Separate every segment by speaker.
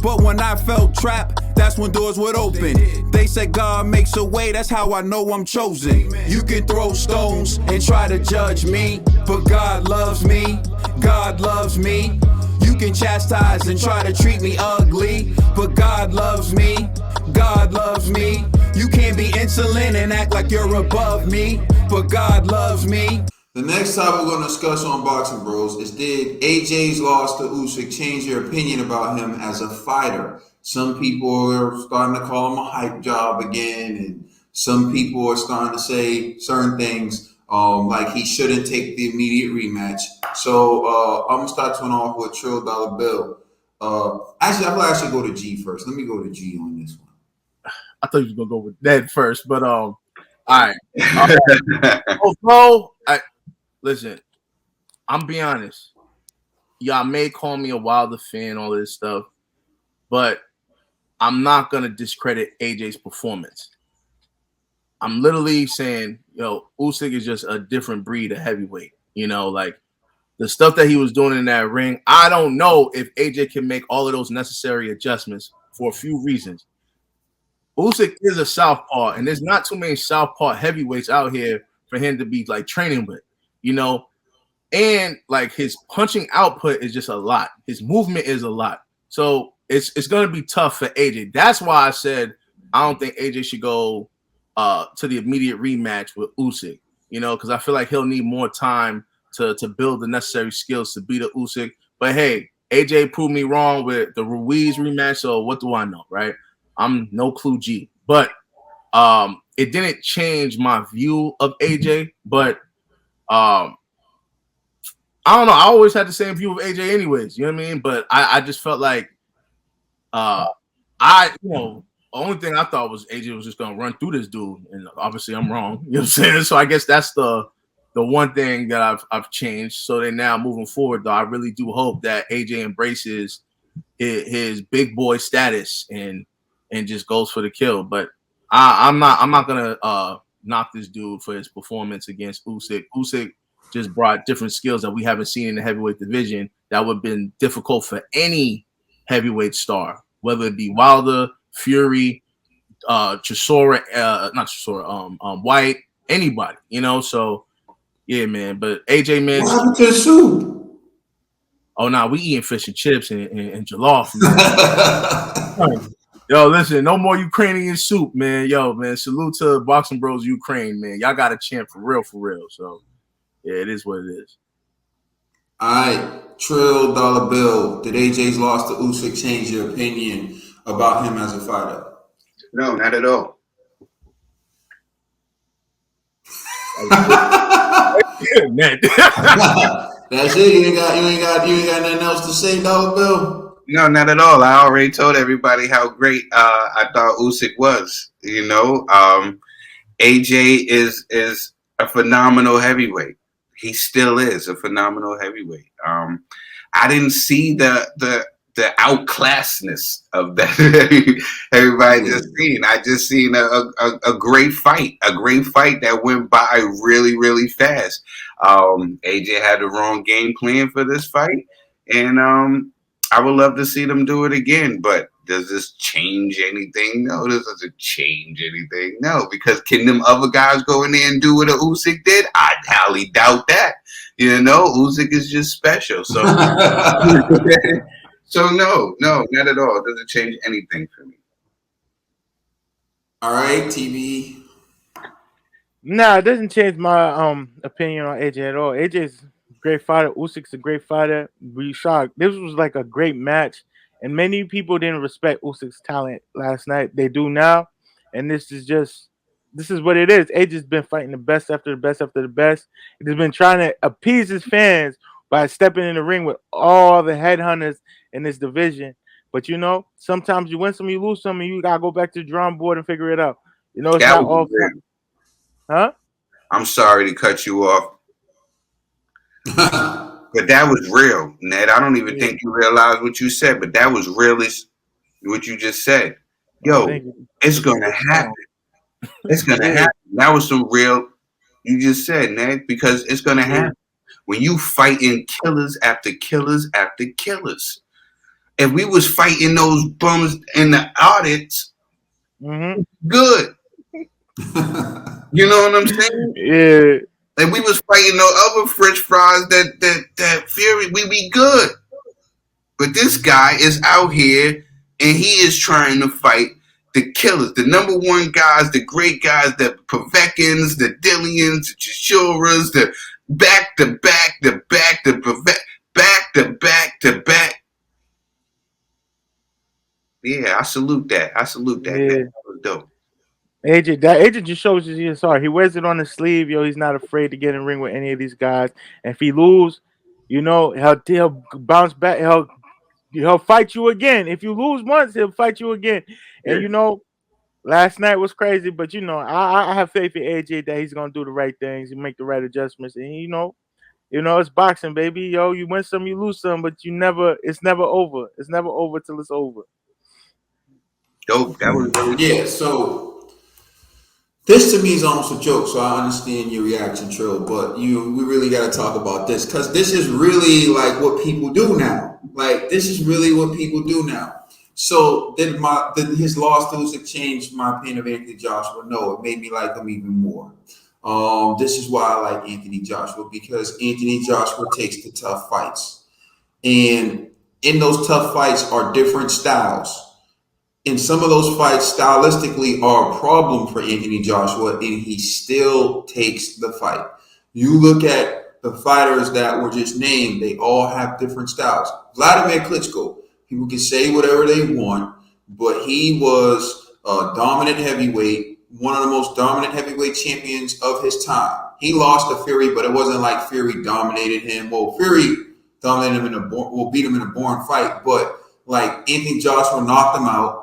Speaker 1: But when I felt trapped, that's when doors would open. They said God makes a way, that's how I know I'm chosen. You can throw stones and try to judge me, but God loves me, God loves me. You can chastise and try to treat me ugly, but God loves me, God loves me. You can't be insolent and act like you're above me, but God loves me.
Speaker 2: The next topic we're going to discuss on Boxing Bros is, did AJ's loss to Usyk change your opinion about him as a fighter? Some people are starting to call him a hype job again, and some people are starting to say certain things like he shouldn't take the immediate rematch. So I'm going to start one off with Trill Dollar Bill. Actually, I should go to G first. Let me go to G on this one.
Speaker 3: I thought you were going to go with Ned first, but all right. Listen, I'm be honest. Y'all may call me a Wilder fan, all this stuff, but I'm not gonna discredit AJ's performance. I'm literally saying, Usyk is just a different breed of heavyweight. Like the stuff that he was doing in that ring. I don't know if AJ can make all of those necessary adjustments for a few reasons. Usyk is a southpaw, and there's not too many southpaw heavyweights out here for him to be like training with. And like his punching output is just a lot. His movement is a lot. So it's going to be tough for AJ. That's why I said I don't think AJ should go to the immediate rematch with Usyk, because I feel like he'll need more time to build the necessary skills to beat a Usyk. But hey, AJ proved me wrong with the Ruiz rematch, so what do I know, right? I'm no clue G. But it didn't change my view of AJ, but I don't know. I always had the same view of AJ anyways. You know what I mean? But I just felt like the only thing I thought was AJ was just going to run through this dude. And obviously I'm wrong. You know what I'm saying? So I guess that's the one thing that I've changed. So then now moving forward, though, I really do hope that AJ embraces his big boy status and just goes for the kill. But I'm not going to knock this dude for his performance against Usyk. Usyk just brought different skills that we haven't seen in the heavyweight division that would have been difficult for any heavyweight star, whether it be Wilder, Fury, Chisora, not Chisora, White, anybody, So, yeah, man. But AJ, man.
Speaker 2: What happened to the soup?
Speaker 3: Oh, no, we eating fish and chips and jollof, man. Yo, listen, no more Ukrainian soup, man. Yo, man, salute to Boxing Bros Ukraine, man. Y'all got a champ for real. So, yeah, it is what it is.
Speaker 2: All right, Trill Dollar Bill. Did AJ's loss to Usyk change your opinion about him as a fighter?
Speaker 4: No, not at all.
Speaker 2: That's it. You ain't got nothing else to say, Dollar Bill?
Speaker 4: No, not at all. I already told everybody how great I thought Usyk was. AJ is a phenomenal heavyweight. He still is a phenomenal heavyweight. I didn't see the outclassness of that everybody just seen. I just seen a great fight, that went by really, really fast. AJ had the wrong game plan for this fight, and I would love to see them do it again. But does this change anything? No, this doesn't change anything. No, because can them other guys go in there and do what Usyk did? I highly doubt that. Usyk is just special. So, so no, not at all. It doesn't change anything for me.
Speaker 2: All right, TV.
Speaker 5: Nah, it doesn't change my opinion on AJ at all. AJ's a great fighter. Usyk's a great fighter. We shocked. This was like a great match. And many people didn't respect Usyk's talent last night. They do now. And this is what it is. AJ's been fighting the best after the best after the best. He's been trying to appease his fans by stepping in the ring with all the headhunters in this division. But, sometimes you win some, you lose some, and you got to go back to the drawing board and figure it out. It's not all fun. Huh?
Speaker 4: I'm sorry to cut you off. But that was real, Ned. I don't even think you realized what you said, but that was realist what you just said. Yo, it's going to happen. It's going to happen. That was some real, you just said, Ned, because it's going to happen. When you fighting killers after killers after killers, if we was fighting those bums in the audience, good. You know what I'm saying?
Speaker 5: Yeah.
Speaker 4: If we was fighting those other French fries that Fury, we be good. But this guy is out here and he is trying to fight the killers, the number one guys, the great guys, the Pavekins, the Dillians, the Chishuras, the back to back, the back to back to back to back. Yeah, I salute that. I salute that.
Speaker 5: Yeah.
Speaker 4: That was dope.
Speaker 5: AJ just shows his heart. He wears it on his sleeve, yo. He's not afraid to get in the ring with any of these guys. And if he lose, you know, he'll bounce back. He'll fight you again. If you lose once, he'll fight you again. And you know, last night was crazy, but you know, I have faith in AJ that he's gonna do the right things and make the right adjustments. And you know, it's boxing, baby. Yo, you win some, you lose some, but it's never over. It's never over till it's over.
Speaker 4: Dope. That was really
Speaker 2: Yeah, so this to me is almost a joke, so I understand your reaction, Trill. But we really got to talk about this because this is really like what people do now. Like this is really what people do now. So did his loss to Usyk change my opinion of Anthony Joshua? No, it made me like him even more. This is why I like Anthony Joshua because Anthony Joshua takes the tough fights, and in those tough fights are different styles. And some of those fights stylistically are a problem for Anthony Joshua, and he still takes the fight. You look at the fighters that were just named, they all have different styles. Vladimir Klitschko, people can say whatever they want, but he was a dominant heavyweight, one of the most dominant heavyweight champions of his time. He lost to Fury, but it wasn't like Fury dominated him. Well, Fury dominated him beat him in a boring fight, but like Anthony Joshua knocked him out.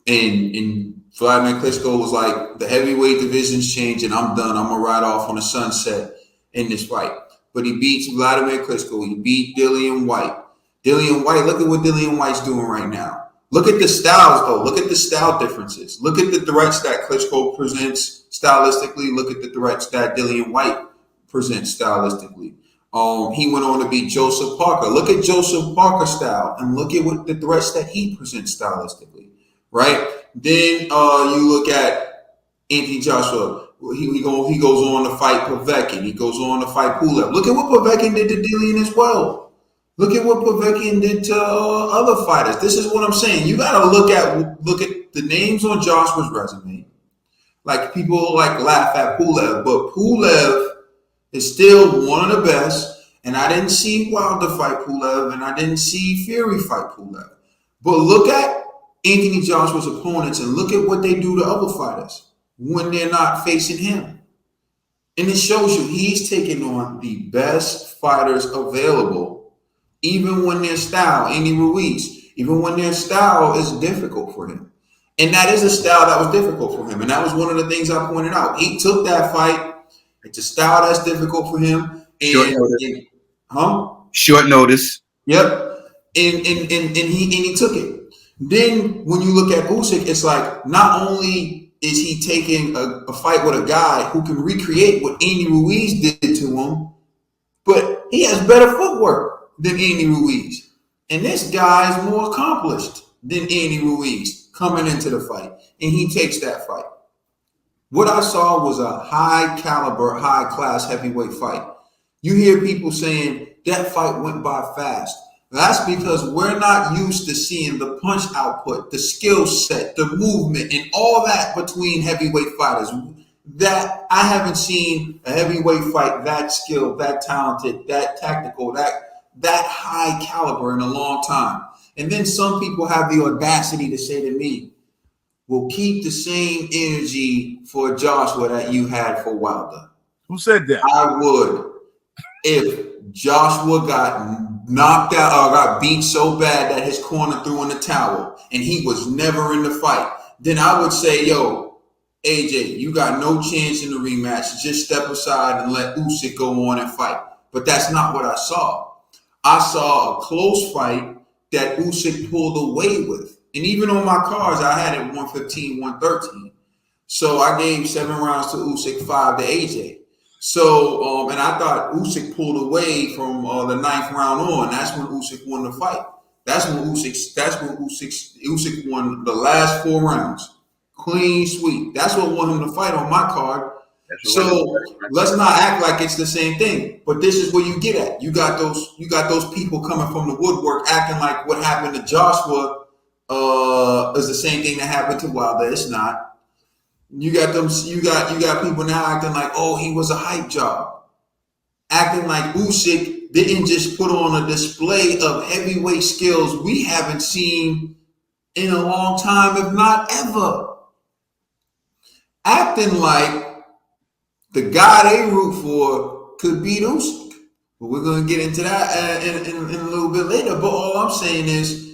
Speaker 2: And Vladimir Klitschko was like, the heavyweight division's changing. I'm done. I'm going to ride off on the sunset in this fight. But he beats Vladimir Klitschko. He beat Dillian White. Dillian White, look at what Dillian White's doing right now. Look at the styles, though. Look at the style differences. Look at the threats that Klitschko presents stylistically. Look at the threats that Dillian White presents stylistically. He went on to beat Joseph Parker. Look at Joseph Parker's style and look at what the threats that he presents stylistically. Right? Then you look at Anthony Joshua. He goes on to fight Povetkin. He goes on to fight Pulev. Look at what Povetkin did to Dillian as well. Look at what Povetkin did to other fighters. This is what I'm saying. You got to look at the names on Joshua's resume. Like people like laugh at Pulev, but Pulev is still one of the best. And I didn't see Wilder fight Pulev, and I didn't see Fury fight Pulev. But look at Anthony Joshua's opponents and look at what they do to other fighters when they're not facing him. And it shows you he's taking on the best fighters available, even when their style, Andy Ruiz, even when their style is difficult for him. And that is a style that was difficult for him. And that was one of the things I pointed out. He took that fight. It's a style that's difficult for him.
Speaker 4: Short notice.
Speaker 2: Yep. And he took it. Then when you look at Usyk, it's like not only is he taking a fight with a guy who can recreate what Andy Ruiz did to him, but he has better footwork than Andy Ruiz. And this guy is more accomplished than Andy Ruiz coming into the fight. And he takes that fight. What I saw was a high caliber, high class heavyweight fight. You hear people saying that fight went by fast. That's because we're not used to seeing the punch output, the skill set, the movement, and all that between heavyweight fighters. That I haven't seen a heavyweight fight that skilled, that talented, that tactical, that high caliber in a long time. And then some people have the audacity to say to me, "Well, keep the same energy for Joshua that you had for Wilder."
Speaker 3: Who said that?
Speaker 2: I would. If Joshua got knocked out or got beat so bad that his corner threw in the towel and he was never in the fight, then I would say, yo, AJ, you got no chance in the rematch. Just step aside and let Usyk go on and fight. But that's not what I saw. I saw a close fight that Usyk pulled away with. And even on my cards, I had it 115, 113. So I gave 7 rounds to Usyk, 5 to AJ. So, and I thought Usyk pulled away from the 9th round on. That's when Usyk won the fight. That's when Usyk won the last 4 rounds. Clean sweep. That's what won him the fight on my card. So let's not act like it's the same thing. But this is where you get at. You got those people coming from the woodwork acting like what happened to Joshua is the same thing that happened to Wilder. It's not. You got people now acting like, oh, he was a hype job. Acting like Usyk didn't just put on a display of heavyweight skills we haven't seen in a long time, if not ever. Acting like the guy they root for could beat Usyk. But we're going to get into that in a little bit later. But all I'm saying is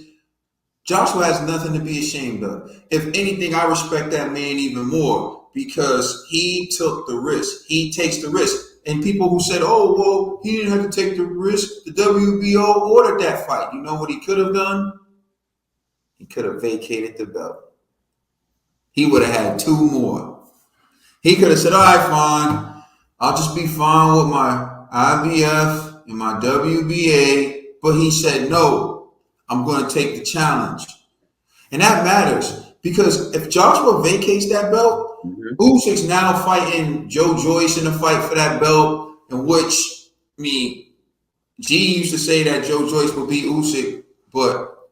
Speaker 2: Joshua has nothing to be ashamed of. If anything, I respect that man even more because he took the risk. He takes the risk. And people who said, oh, well, he didn't have to take the risk. The WBO ordered that fight. You know what he could have done? He could have vacated the belt. He would have had 2 more. He could have said, all right, fine. I'll just be fine with my IBF and my WBA. But he said, no, I'm going to take the challenge. And that matters because if Joshua vacates that belt, Usyk's now fighting Joe Joyce in a fight for that belt, in which, G used to say that Joe Joyce will beat Usyk, but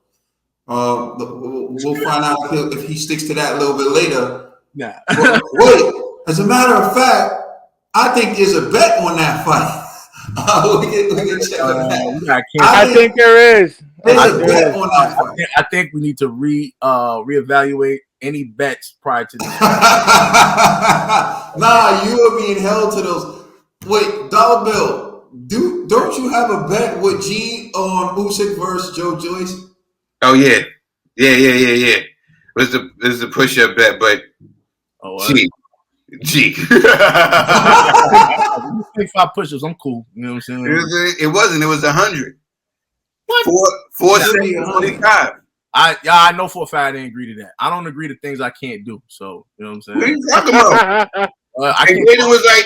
Speaker 2: we'll find out if he sticks to that a little bit later.
Speaker 3: Nah.
Speaker 2: But wait, as a matter of fact, I think there's a bet on that fight. we can check that.
Speaker 5: I think there is.
Speaker 2: There's a bet on that fight.
Speaker 3: I think we need to reevaluate any bets prior to this.
Speaker 2: Nah, you are being held to those. Wait, Dollar Bill, don't you have a bet with G on Usyk versus Joe Joyce?
Speaker 4: Oh yeah. It was the push-up bet, but G.
Speaker 3: 25 push-ups, I'm cool. You know what I'm saying?
Speaker 4: It wasn't. It was 100.
Speaker 3: What?
Speaker 4: 475.
Speaker 3: I know for a fact I didn't agree to that. I don't agree to things I can't do. So you know what I'm saying?
Speaker 4: What are you talking about? Hayden was like,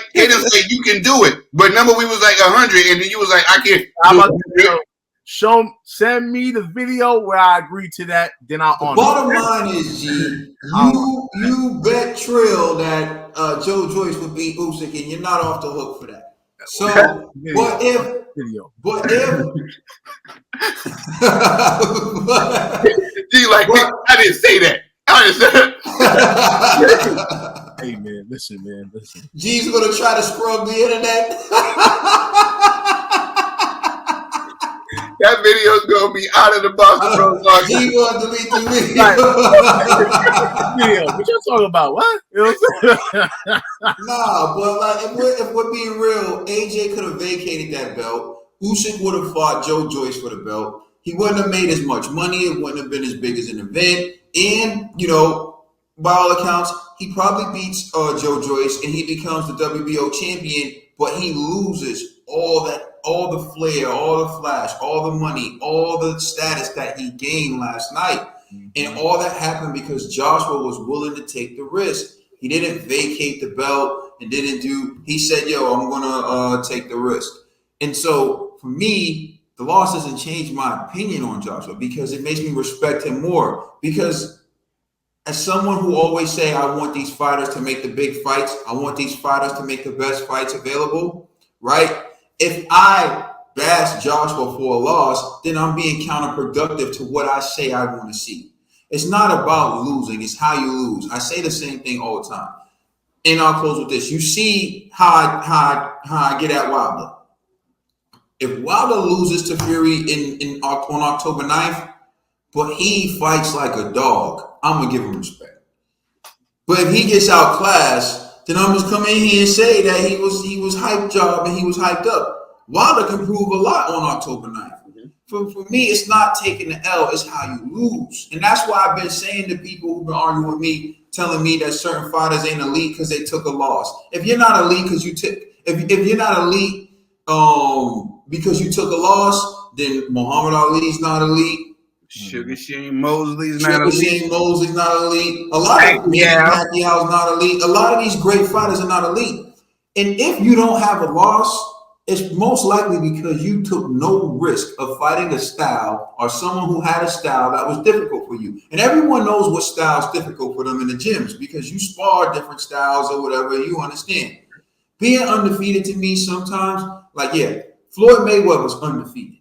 Speaker 4: you can do it. But remember, we was like 100, and then you was like, I can't.
Speaker 3: How about send me the video where I agree to that. Then I'll honor.
Speaker 2: Bottom line is, G, you bet Trill that Joe Joyce would beat Usyk, and you're not off the hook for that. So, but if
Speaker 4: G, like, I didn't say that. I didn't say that.
Speaker 3: Hey man, listen.
Speaker 2: G's gonna try to scrub the internet.
Speaker 4: That video's gonna be out of the box.
Speaker 2: G gonna delete the
Speaker 3: video. What you talking about? What? You know what I'm saying?
Speaker 2: Nah, but like if we're being real, AJ could have vacated that belt. Usyk would have fought Joe Joyce for the belt. He wouldn't have made as much money. It wouldn't have been as big as an event. And, by all accounts, he probably beats Joe Joyce and he becomes the WBO champion, but he loses all the flair, all the flash, all the money, all the status that he gained last night. Mm-hmm. And all that happened because Joshua was willing to take the risk. He didn't vacate the belt and he said, yo, I'm going to take the risk. And so for me, the loss doesn't change my opinion on Joshua because it makes me respect him more. Because as someone who always say, I want these fighters to make the big fights, I want these fighters to make the best fights available, right? If I bash Joshua for a loss, then I'm being counterproductive to what I say I want to see. It's not about losing, it's how you lose. I say the same thing all the time. And I'll close with this. You see how I get at Wilder. If Wilder loses to Fury on October 9th, but he fights like a dog, I'm going to give him respect. But if he gets outclassed, then I'm just coming in here and say that he was hyped job and he was hyped up. Wilder can prove a lot on October 9th. Mm-hmm. For me, it's not taking the L, it's how you lose. And that's why I've been saying to people who've been arguing with me, telling me that certain fighters ain't elite because they took a loss. If you're not elite because if you're not elite because you took a loss, then Muhammad Ali's not elite.
Speaker 4: Sugar Shane Mosley's not elite.
Speaker 2: A lot of Pacquiao's not elite. A lot of these great fighters are not elite. And if you don't have a loss, it's most likely because you took no risk of fighting a style or someone who had a style that was difficult for you. And everyone knows what style is difficult for them in the gyms because you spar different styles or whatever, you understand. Being undefeated to me sometimes, like, yeah, Floyd Mayweather's undefeated.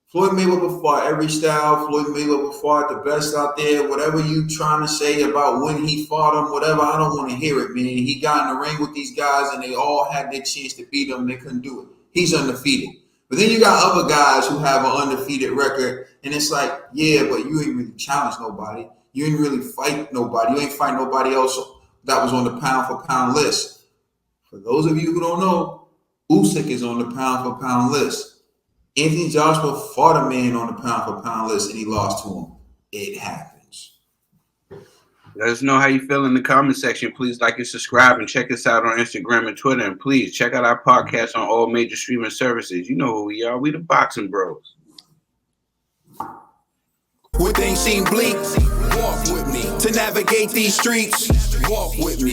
Speaker 2: Floyd Mayweather fought every style. Floyd Mayweather fought the best out there. Whatever you trying to say about when he fought him, whatever, I don't want to hear it, man. He got in the ring with these guys, and they all had their chance to beat him. They couldn't do it. He's undefeated. But then you got other guys who have an undefeated record, and it's like, yeah, but you ain't really challenged nobody. You ain't really fight nobody. You ain't fight nobody else that was on the pound-for-pound list. For those of you who don't know, Usyk is on the pound-for-pound list. Anthony Joshua fought a man on the pound-for-pound list, and he lost to him. It happens.
Speaker 4: Let us know how you feel in the comment section. Please like and subscribe, and check us out on Instagram and Twitter. And please check out our podcast on all major streaming services. You know who we are. We the Boxing Bros.
Speaker 1: When things seem bleak, walk with me. To navigate these streets, walk with me.